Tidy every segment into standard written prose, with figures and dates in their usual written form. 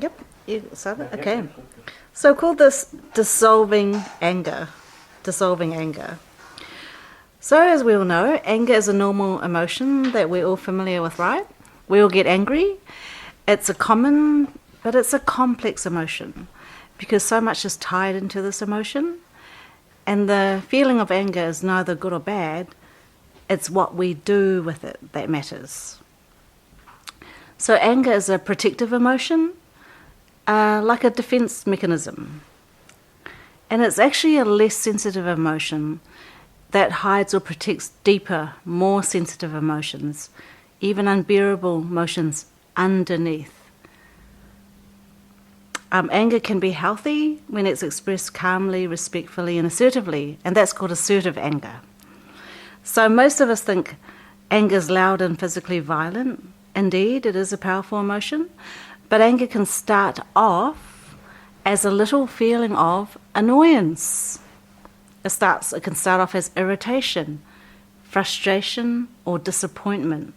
Yep. You started? Okay. So called this dissolving anger. Dissolving anger. So as we all know, anger is a normal emotion that we're all familiar with, right? We all get angry. It's a common, but it's a complex emotion because so much is tied into this emotion. And the feeling of anger is neither good or bad. It's what we do with it that matters. So anger is a protective emotion, like a defense mechanism. And it's actually a less sensitive emotion that hides or protects deeper, more sensitive emotions, even unbearable emotions underneath. Anger can be healthy when it's expressed calmly, respectfully, and assertively, and that's called assertive anger. So most of us think anger is loud and physically violent. Indeed, it is a powerful emotion, but anger can start off as a little feeling of annoyance. It can start off as irritation, frustration, or disappointment.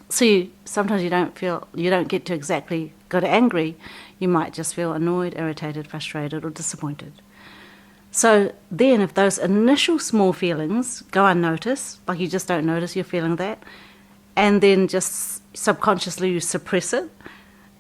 So sometimes you don't get to exactly go to angry. You might just feel annoyed, irritated, frustrated, or disappointed. So then if those initial small feelings go unnoticed, like you just don't notice you're feeling that, and then just subconsciously you suppress it,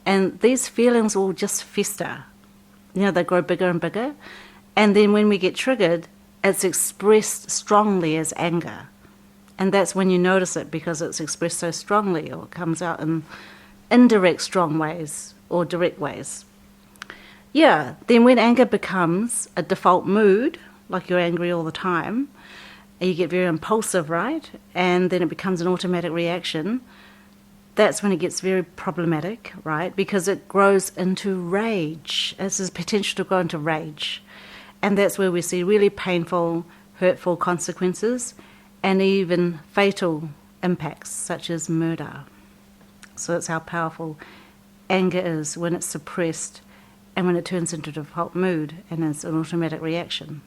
and these feelings will just fester. They grow bigger and bigger. And then when we get triggered, it's expressed strongly as anger. And that's when you notice it because it's expressed so strongly, or it comes out in indirect strong ways or direct ways. Yeah, then when anger becomes a default mood, like you're angry all the time, and you get very impulsive, right? And then it becomes an automatic reaction. That's when it gets very problematic, right? Because it grows into rage. It has potential to grow into rage. And that's where we see really painful, hurtful consequences and even fatal impacts, such as murder. So that's how powerful anger is when it's suppressed and when it turns into a default mood and it's an automatic reaction.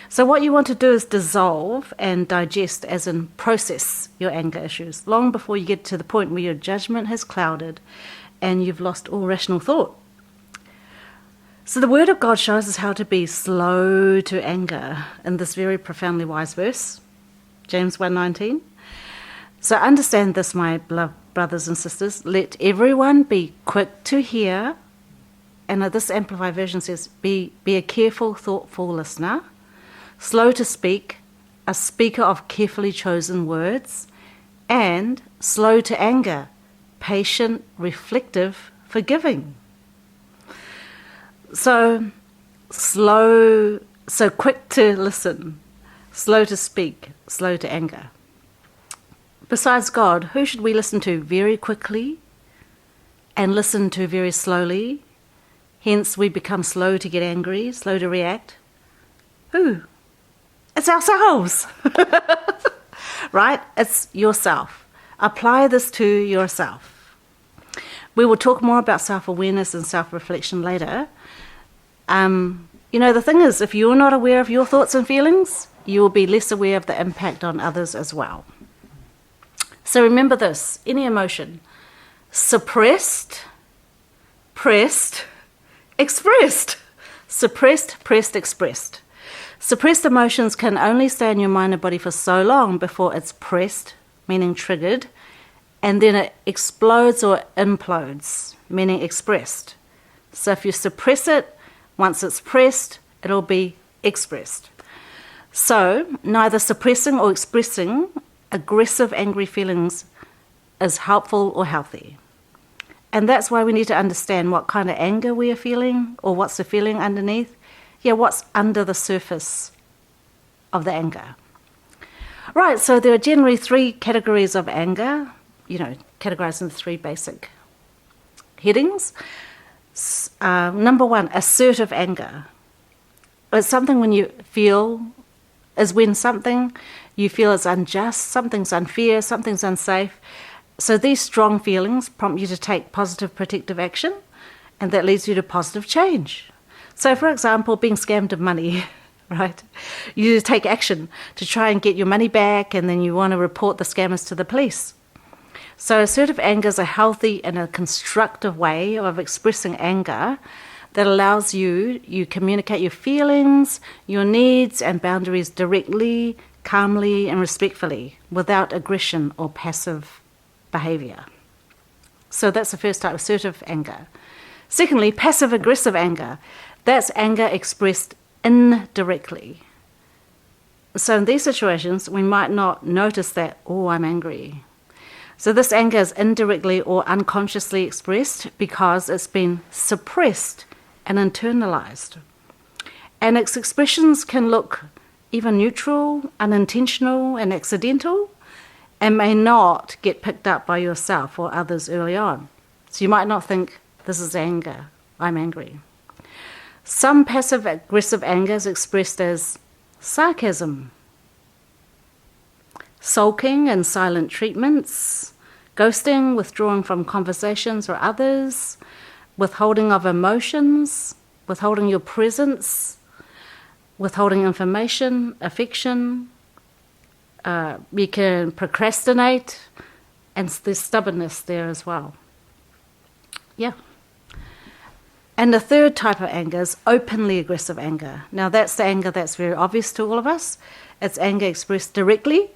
So what you want to do is dissolve and digest, as in process, your anger issues long before you get to the point where your judgment has clouded and you've lost all rational thought. So the Word of God shows us how to be slow to anger in this very profoundly wise verse, James 1:19. So understand this, my beloved brothers and sisters. Let everyone be quick to hear, and this Amplified version says, be a careful, thoughtful listener, slow to speak, a speaker of carefully chosen words, and slow to anger, patient, reflective, forgiving. So quick to listen, slow to speak, slow to anger. Besides God, who should we listen to very quickly and listen to very slowly? Hence, we become slow to get angry, slow to react. Who? It's ourselves, right? It's yourself. Apply this to yourself. We will talk more about self-awareness and self-reflection later. The thing is, if you're not aware of your thoughts and feelings, you will be less aware of the impact on others as well. So remember this, any emotion, suppressed, pressed, expressed. Suppressed, pressed, expressed. Suppressed emotions can only stay in your mind and body for so long before it's pressed, meaning triggered, and then it explodes or implodes, meaning expressed. So if you suppress it, once it's pressed, it'll be expressed. So neither suppressing or expressing aggressive, angry feelings is helpful or healthy. And that's why we need to understand what kind of anger we are feeling, or what's the feeling underneath. Yeah, what's under the surface of the anger. Right, so there are generally 3 categories of anger, categorized into 3 basic headings. Number 1, assertive anger. It's something when you feel, is when something you feel is unjust, something's unfair, something's unsafe. So these strong feelings prompt you to take positive protective action, and that leads you to positive change. So for example, being scammed of money, right? You take action to try and get your money back, and then you want to report the scammers to the police. So assertive anger is a healthy and a constructive way of expressing anger that allows you communicate your feelings, your needs and boundaries directly, calmly and respectfully without aggression or passive behaviour. So that's the first type, assertive anger. Secondly, passive-aggressive anger. That's anger expressed indirectly. So in these situations, we might not notice that, oh, I'm angry. So this anger is indirectly or unconsciously expressed because it's been suppressed and internalized. And its expressions can look even neutral, unintentional, and accidental, and may not get picked up by yourself or others early on. So you might not think, this is anger, I'm angry. Some passive-aggressive anger is expressed as sarcasm, sulking and silent treatments, ghosting, withdrawing from conversations or others, withholding of emotions, withholding your presence, withholding information, affection. You can procrastinate, and there's stubbornness there as well. Yeah. And the third type of anger is openly aggressive anger. Now that's the anger that's very obvious to all of us. It's anger expressed directly.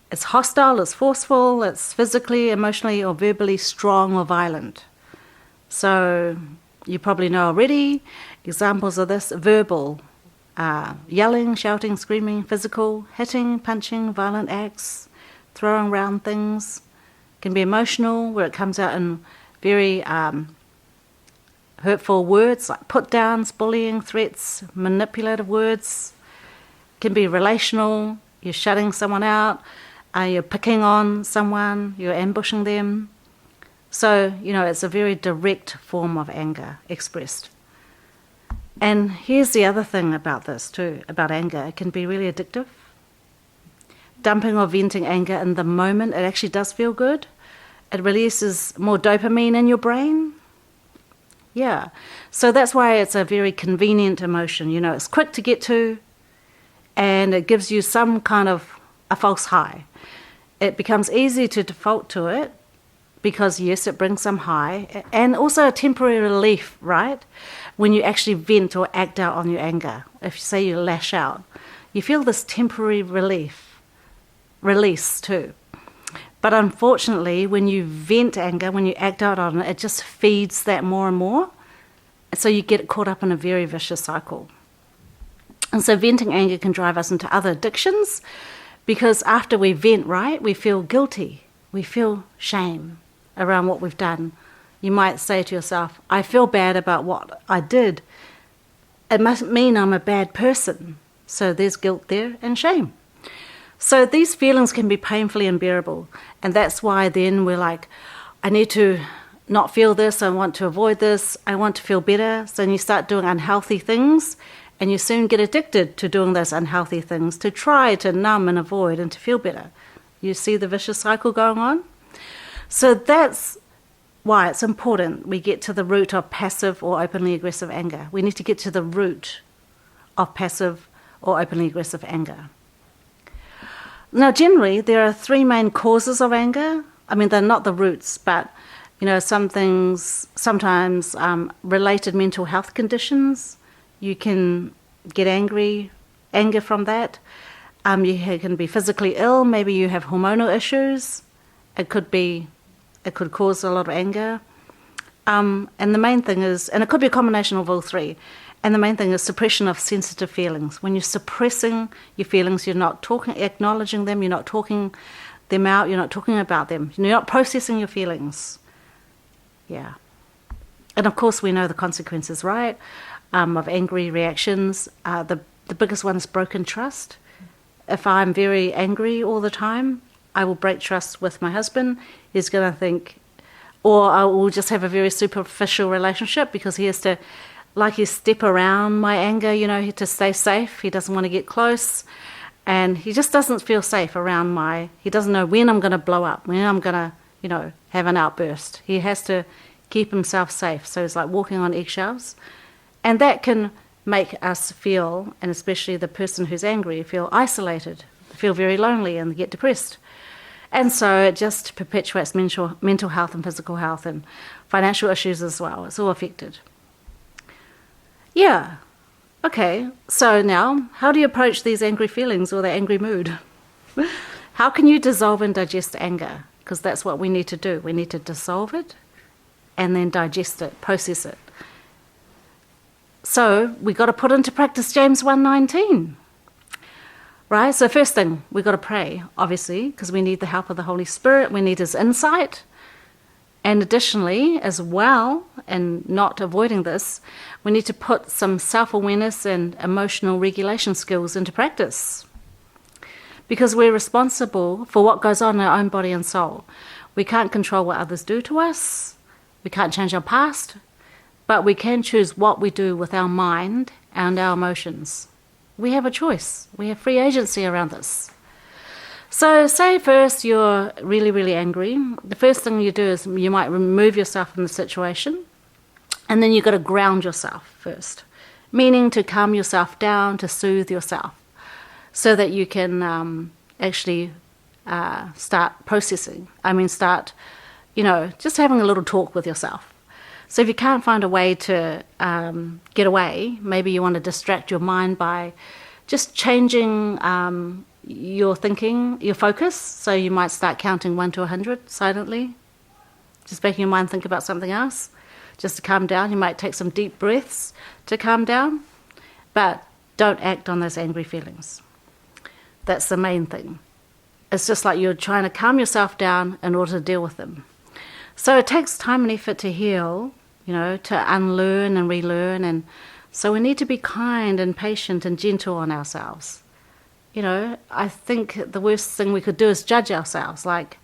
It's hostile, it's forceful, it's physically, emotionally, or verbally strong or violent. So you probably know already examples of this: verbal, yelling, shouting, screaming; physical, hitting, punching, violent acts, throwing around things. It can be emotional, where it comes out in very hurtful words like put-downs, bullying, threats, manipulative words. It can be relational, you're shutting someone out, you're picking on someone, you're ambushing them. So, it's a very direct form of anger expressed. And here's the other thing about this too, about anger. It can be really addictive. Dumping or venting anger in the moment, it actually does feel good. It releases more dopamine in your brain. Yeah. So that's why it's a very convenient emotion. It's quick to get to, and it gives you some kind of a false high. It becomes easy to default to it because, yes, it brings some high and also a temporary relief, right? When you actually vent or act out on your anger. If you say you lash out, you feel this temporary release too. But unfortunately, when you vent anger, when you act out on it, it just feeds that more and more. So you get caught up in a very vicious cycle. And so venting anger can drive us into other addictions, because after we vent, right, we feel guilty. We feel shame around what we've done. You might say to yourself, I feel bad about what I did. It must mean I'm a bad person. So there's guilt there and shame. So these feelings can be painfully unbearable. And that's why then we're like, I need to not feel this. I want to avoid this. I want to feel better. So then you start doing unhealthy things, and you soon get addicted to doing those unhealthy things to try to numb and avoid and to feel better. You see the vicious cycle going on? So that's why it's important we get to the root of passive or openly aggressive anger. We need to get to the root of passive or openly aggressive anger. Now, generally, there are three main causes of anger. I mean, they're not the roots, but, some things, sometimes related mental health conditions. You can get anger from that. You can be physically ill. Maybe you have hormonal issues. It could cause a lot of anger. And the main thing is, and it could be a combination of all three, and the main thing is suppression of sensitive feelings. When you're suppressing your feelings, you're not acknowledging them, you're not talking them out, you're not talking about them, you're not processing your feelings. Yeah. And of course we know the consequences, right, of angry reactions. The biggest one is broken trust. If I'm very angry all the time, I will break trust with my husband. He's going to think, or I will just have a very superficial relationship because he has to, he step around my anger, to stay safe. He doesn't want to get close. And he just doesn't feel safe around he doesn't know when I'm going to blow up, when I'm going to, have an outburst. He has to keep himself safe. So it's like walking on eggshells. And that can make us feel, and especially the person who's angry, feel isolated, feel very lonely and get depressed. And so it just perpetuates mental health and physical health and financial issues as well. It's all affected. Yeah. Okay. So now, how do you approach these angry feelings or the angry mood? How can you dissolve and digest anger? Because that's what we need to do. We need to dissolve it and then digest it, process it. So we got to put into practice James 1:19. Right? So first thing, we've got to pray, obviously, because we need the help of the Holy Spirit. We need his insight. And additionally, as well, and not avoiding this, we need to put some self-awareness and emotional regulation skills into practice. Because we're responsible for what goes on in our own body and soul. We can't control what others do to us. We can't change our past. But we can choose what we do with our mind and our emotions. We have a choice. We have free agency around this. So say first you're really, really angry. The first thing you do is you might remove yourself from the situation. And then you've got to ground yourself first. Meaning to calm yourself down, to soothe yourself. So that you can actually start processing. Start, just having a little talk with yourself. So if you can't find a way to get away, maybe you want to distract your mind by just changing your thinking, your focus. So you might start counting 1 to 100 silently, just making your mind think about something else, just to calm down. You might take some deep breaths to calm down, but don't act on those angry feelings. That's the main thing. It's just like you're trying to calm yourself down in order to deal with them. So it takes time and effort to heal, to unlearn and relearn. And so we need to be kind and patient and gentle on ourselves. I think the worst thing we could do is judge ourselves. Like,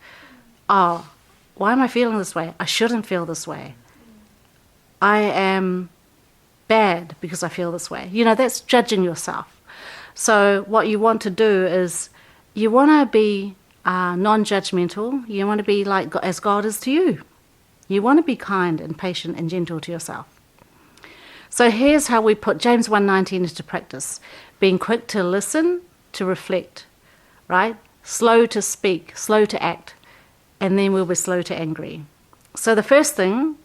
oh, why am I feeling this way? I shouldn't feel this way. I am bad because I feel this way. That's judging yourself. So what you want to do is you want to be non-judgmental. You want to be like as God is to you. You want to be kind and patient and gentle to yourself. So here's how we put James 1:19 into practice. Being quick to listen, to reflect, right? Slow to speak, slow to act, and then we'll be slow to angry. So the first thing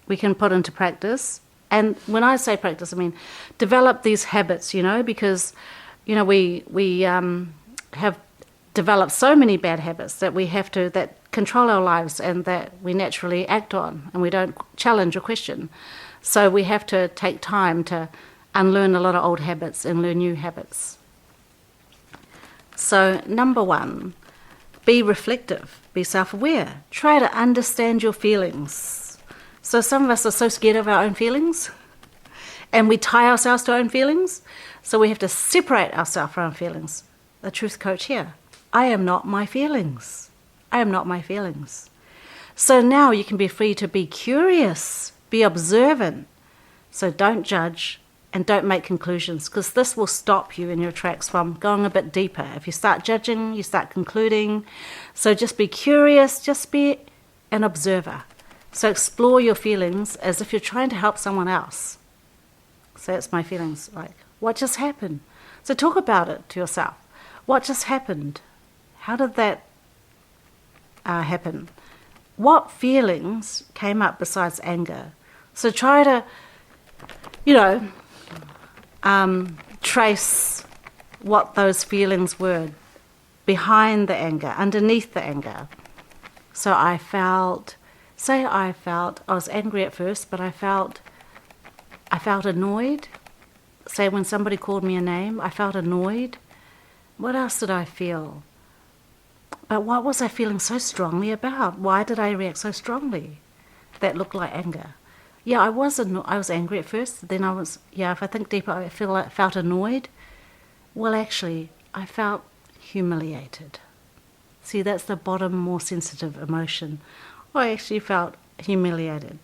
we can put into practice, and when I say practice, I mean develop these habits, because we have developed so many bad habits that control our lives and that we naturally act on and we don't challenge or question. So we have to take time to unlearn a lot of old habits and learn new habits. So number 1, be reflective, be self-aware. Try to understand your feelings. So some of us are so scared of our own feelings and we tie ourselves to our own feelings. So we have to separate ourselves from our feelings. The truth coach here. I am not my feelings. I am not my feelings. So now you can be free to be curious, be observant. So don't judge and don't make conclusions, because this will stop you in your tracks from going a bit deeper. If you start judging, you start concluding. So just be curious, just be an observer. So explore your feelings as if you're trying to help someone else. So it's my feelings, like, what just happened? So talk about it to yourself. What just happened? How did that happen? What feelings came up besides anger? So try to, trace what those feelings were behind the anger, underneath the anger. So I was angry at first, but I felt annoyed. Say when somebody called me a name, I felt annoyed. What else did I feel? But what was I feeling so strongly about? Why did I react so strongly? That looked like anger. Yeah, I was angry at first. Then if I think deeper, I felt annoyed. Well, actually, I felt humiliated. See, that's the bottom, more sensitive emotion. I actually felt humiliated.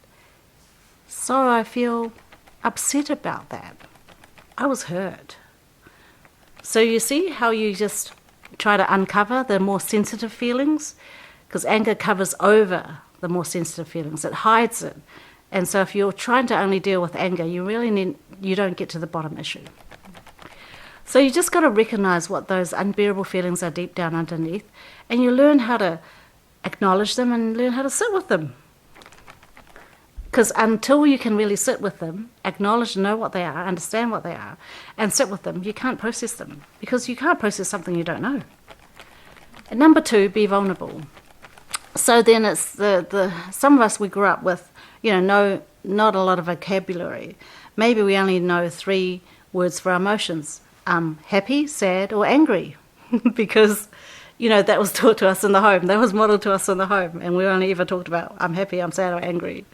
So I feel upset about that. I was hurt. So you see how you just try to uncover the more sensitive feelings? Because anger covers over the more sensitive feelings. It hides it. And so if you're trying to only deal with anger, you don't get to the bottom issue. So you just got to recognize what those unbearable feelings are deep down underneath, and you learn how to acknowledge them and learn how to sit with them. Because until you can really sit with them, acknowledge, know what they are, understand what they are, and sit with them, you can't process them. Because you can't process something you don't know. And number 2, be vulnerable. So then it's some of us, we grew up with, not a lot of vocabulary. Maybe we only know 3 words for our emotions. Happy, sad, or angry. Because, that was taught to us in the home. That was modeled to us in the home. And we only ever talked about, I'm happy, I'm sad, or angry.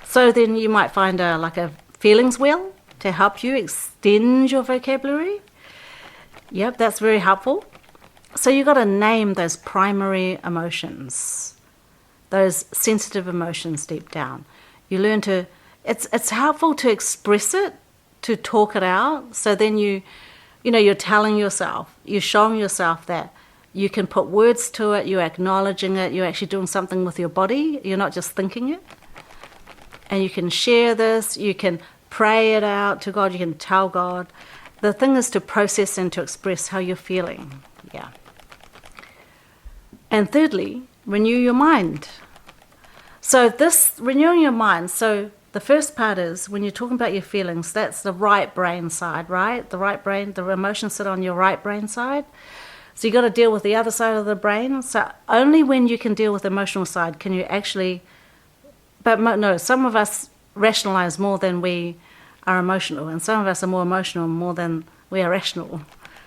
So then you might find a feelings wheel to help you extend your vocabulary. Yep, that's very helpful. So you've got to name those primary emotions, those sensitive emotions deep down. You learn to, it's helpful to express it, to talk it out. So then you're telling yourself, you're showing yourself that you can put words to it, you're acknowledging it, you're actually doing something with your body, you're not just thinking it. And you can share this, you can pray it out to God, you can tell God. The thing is to process and to express how you're feeling. Yeah. And thirdly, renew your mind. So this, renewing your mind, so the first part is, when you're talking about your feelings, that's the right brain side, right? The right brain, the emotions sit on your right brain side. So you've got to deal with the other side of the brain. So only when you can deal with the emotional side can you actually, some of us rationalize more than we are emotional, and some of us are more emotional more than we are rational.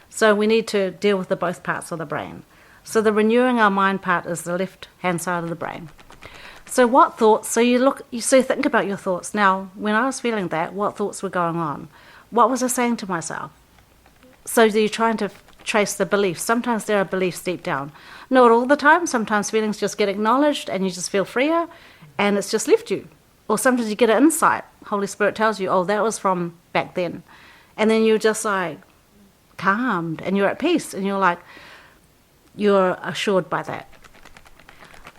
So we need to deal with the both parts of the brain. So the renewing our mind part is the left-hand side of the brain. So what thoughts, you think about your thoughts. Now, when I was feeling that, what thoughts were going on? What was I saying to myself? So you're trying to trace the beliefs. Sometimes there are beliefs deep down. Not all the time. Sometimes feelings just get acknowledged and you just feel freer and it's just left you. Or sometimes you get an insight. Holy Spirit tells you, oh, that was from back then. And then you're just calmed and you're at peace and you're assured by that.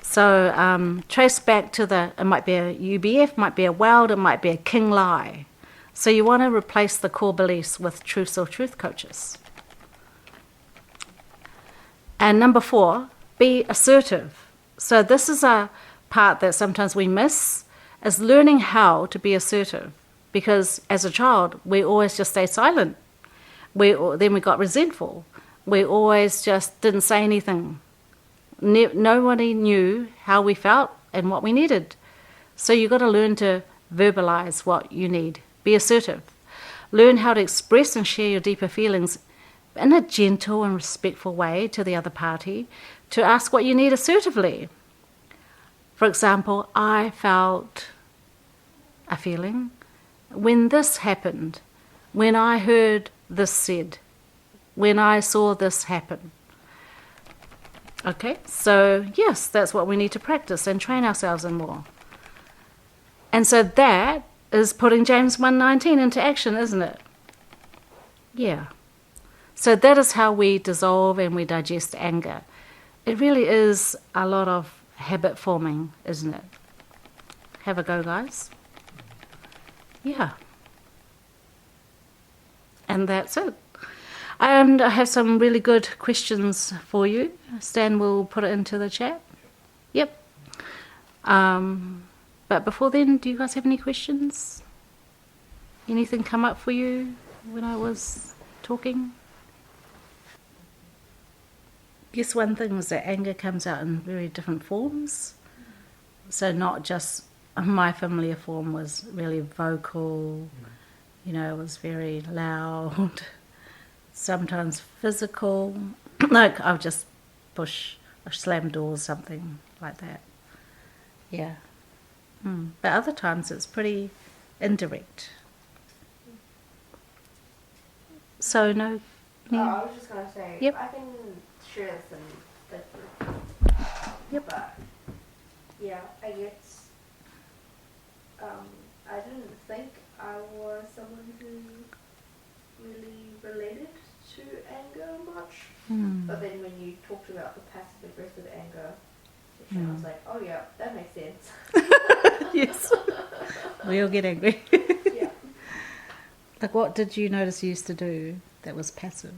So trace back to it might be a UBF, might be a WELD, it might be a king lie. So you want to replace the core beliefs with truths or truth coaches. And number 4, be assertive. So this is a part that sometimes we miss, is learning how to be assertive. Because as a child, we always just stayed silent. Then we got resentful. We always just didn't say anything. Nobody knew how we felt and what we needed. So you've got to learn to verbalize what you need. Be assertive. Learn how to express and share your deeper feelings in a gentle and respectful way to the other party, to ask what you need assertively. For example, I felt a feeling when this happened, when I heard this said, when I saw this happen. Okay, so yes, that's what we need to practice and train ourselves in more. And so that is putting James 1:19 into action, isn't it? Yeah. So that is how we dissolve and we digest anger. It really is a lot of habit forming, isn't it? Have a go, guys. Yeah. And that's it. And I have some really good questions for you. Stan will put it into the chat. Yep. But before then, do you guys have any questions? Anything come up for you when I was talking? Guess one thing is that anger comes out in very different forms. So not just my familiar form was really vocal, it was very loud. Sometimes physical, like I'll just push or slam doors, something like that. Yeah. But other times it's pretty indirect. So no. I was just going to say, yep. I can share some different. Yep. But yeah, I guess I didn't think I was someone who really related to anger much. But then when you talked about the passive aggressive anger section, I was like, oh yeah, that makes sense. Yes. We all get angry. Yeah. Like what did you notice you used to do? that was passive.